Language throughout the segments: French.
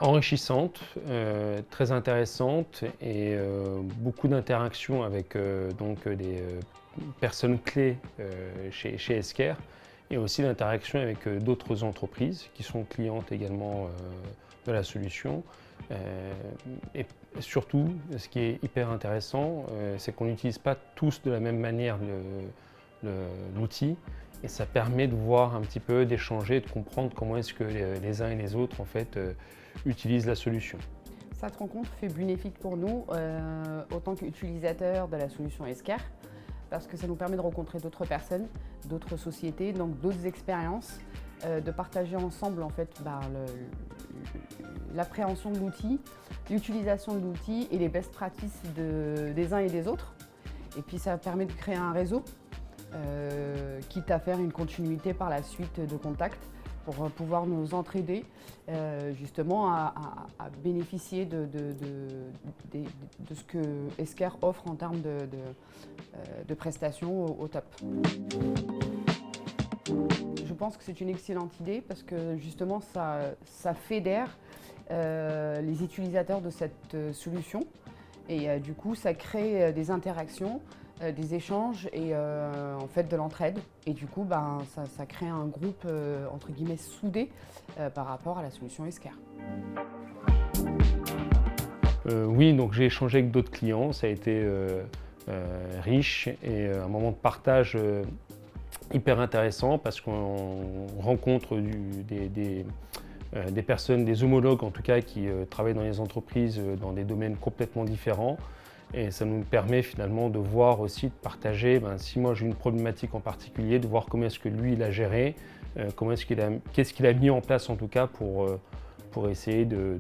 Enrichissante, très intéressante et beaucoup d'interactions avec donc des personnes clés chez Esker et aussi d'interactions avec d'autres entreprises qui sont clientes également de la solution. Et surtout, ce qui est hyper intéressant, c'est qu'on n'utilise pas tous de la même manière l'outil et ça permet de voir un petit peu, d'échanger, de comprendre comment est-ce que les uns et les autres en fait utilisent la solution. Cette rencontre fait bénéfique pour nous, autant qu'utilisateurs de la solution Esker, parce que ça nous permet de rencontrer d'autres personnes, d'autres sociétés, donc d'autres expériences, de partager ensemble en fait l'appréhension de l'outil, l'utilisation de l'outil et les best practices des uns et des autres. Et puis ça permet de créer un réseau, quitte à faire une continuité par la suite de contacts pour pouvoir nous entraider justement à bénéficier de ce que Esker offre en termes de prestations au top. Je pense que c'est une excellente idée parce que justement ça fédère les utilisateurs de cette solution et du coup ça crée des interactions, des échanges et en fait de l'entraide. Et du coup, ça crée un groupe entre guillemets soudé par rapport à la solution Esker. Oui, donc j'ai échangé avec d'autres clients, ça a été riche et un moment de partage hyper intéressant parce qu'on rencontre des personnes, des homologues en tout cas, qui travaillent dans les entreprises dans des domaines complètement différents. Et ça nous permet finalement de voir aussi, de partager, si moi j'ai une problématique en particulier, de voir comment est-ce que lui il a géré, qu'est-ce qu'il a mis en place en tout cas pour essayer de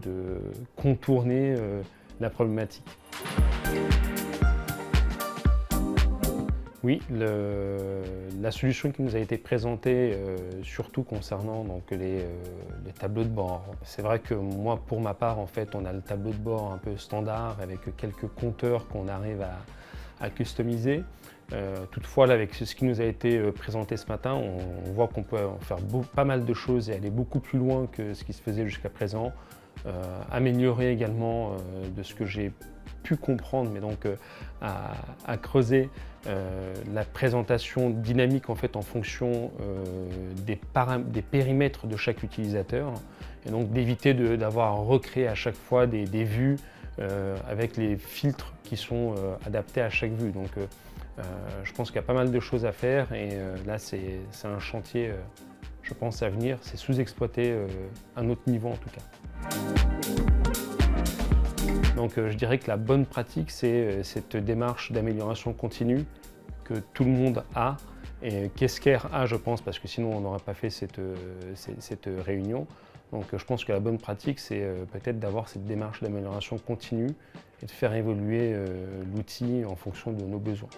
contourner la problématique. Oui, la solution qui nous a été présentée, surtout concernant donc, les tableaux de bord. C'est vrai que moi, pour ma part, en fait, on a le tableau de bord un peu standard avec quelques compteurs qu'on arrive à customiser. Toutefois, là, avec ce qui nous a été présenté ce matin, on voit qu'on peut faire pas mal de choses et aller beaucoup plus loin que ce qui se faisait jusqu'à présent. Améliorer également de ce que j'ai pu comprendre, mais donc à creuser la présentation dynamique en fait en fonction des périmètres de chaque utilisateur et donc d'éviter d'avoir à recréer à chaque fois des vues avec les filtres qui sont adaptés à chaque vue. Donc je pense qu'il y a pas mal de choses à faire et là c'est un chantier je pense à venir, c'est sous-exploité à un autre niveau en tout cas. Donc je dirais que la bonne pratique, c'est cette démarche d'amélioration continue que tout le monde a et qu'Esker a, je pense, parce que sinon on n'aurait pas fait cette réunion. Donc je pense que la bonne pratique, c'est peut-être d'avoir cette démarche d'amélioration continue et de faire évoluer l'outil en fonction de nos besoins.